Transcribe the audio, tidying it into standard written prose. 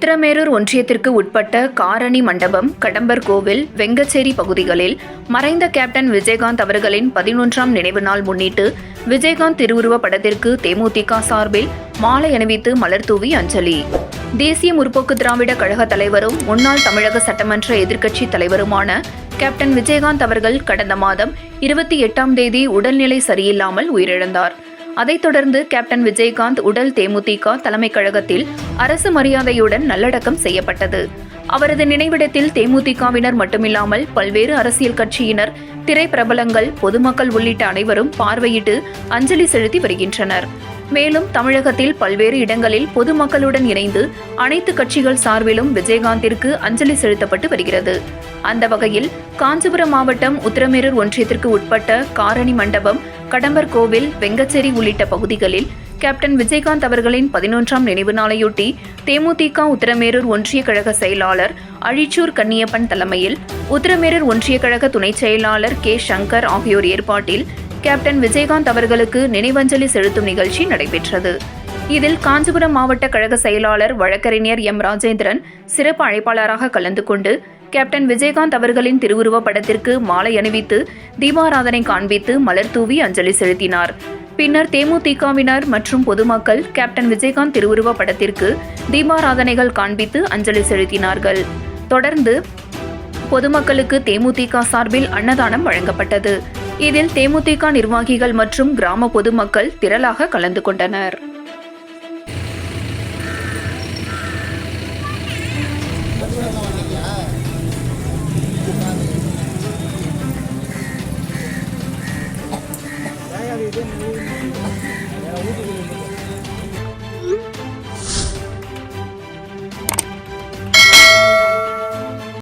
உத்திரமேரூர் ஒன்றியத்திற்கு உட்பட்ட காரணி மண்டபம், கடம்பர் கோவில், வெங்கச்சேரி பகுதிகளில் மறைந்த கேப்டன் விஜயகாந்த் அவர்களின் 11ஆம் நினைவு நாள் முன்னிட்டு விஜயகாந்த் திருவுருவ படத்திற்கு தேமுதிக சார்பில் மாலை அணிவித்து மலர்தூவி அஞ்சலி. தேசிய முற்போக்கு திராவிட கழக தலைவரும் முன்னாள் தமிழக சட்டமன்ற எதிர்க்கட்சி தலைவருமான கேப்டன் விஜயகாந்த் அவர்கள் கடந்த மாதம் 28ஆம் தேதி உடல்நிலை சரியில்லாமல் உயிரிழந்தார். அதைத் தொடர்ந்து கேப்டன் விஜயகாந்த் உடல் தேமுதிக தலைமைக் கழகத்தில் அரசு மரியாதையுடன் நல்லடக்கம் செய்யப்பட்டது. அவரது நினைவிடத்தில் தேமுதிகவினர் மட்டுமில்லாமல் பல்வேறு அரசியல் கட்சியினர், திரைப்பிரபலங்கள், பொதுமக்கள் உள்ளிட்ட அனைவரும் பார்வையிட்டு அஞ்சலி செலுத்தி வருகின்றனர். மேலும் தமிழகத்தில் பல்வேறு இடங்களில் பொதுமக்களுடன் இணைந்து அனைத்து கட்சிகள் சார்பிலும் விஜயகாந்திற்கு அஞ்சலி செலுத்தப்பட்டு வருகிறது. அந்த வகையில் காஞ்சிபுரம் மாவட்டம் உத்திரமேரூர் ஒன்றியத்திற்கு உட்பட்ட காரணி மண்டபம், கடம்பர் கோவில், வெங்கச்சேரி உள்ளிட்ட பகுதிகளில் கேப்டன் விஜயகாந்த் அவர்களின் 11ஆம் நினைவு நாளையொட்டி தேமுதிக உத்திரமேரூர் ஒன்றிய கழக செயலாளர் அழிச்சூர் கன்னியப்பன் தலைமையில், உத்திரமேரூர் ஒன்றிய கழக துணைச் செயலாளர் கே. சங்கர் ஆகியோர் ஏற்பாட்டில் கேப்டன் விஜயகாந்த் அவர்களுக்கு நினைவஞ்சலி செலுத்தும் நிகழ்ச்சி நடைபெற்றது. இதில் காஞ்சிபுரம் மாவட்ட கழக செயலாளர் வழக்கறிஞர் எம். ராஜேந்திரன் சிறப்பு அழைப்பாளராக கலந்து கொண்டு கேப்டன் விஜயகாந்த் அவர்களின் திருவுருவ படத்திற்கு மாலை அணிவித்து தீபாராதனை காண்பித்து மலர்தூவி அஞ்சலி செலுத்தினார். பின்னர் தேமுதிகவினர் மற்றும் பொதுமக்கள் கேப்டன் விஜயகாந்த் திருவுருவ படத்திற்கு தீபாராதனைகள் காண்பித்து அஞ்சலி செலுத்தினார்கள். தொடர்ந்து பொதுமக்களுக்கு தேமுதிக சார்பில் அன்னதானம் வழங்கப்பட்டது. இதில் தேமுதிக நிர்வாகிகள் மற்றும் கிராம பொதுமக்கள் திரளாக கலந்து கொண்டனர். இது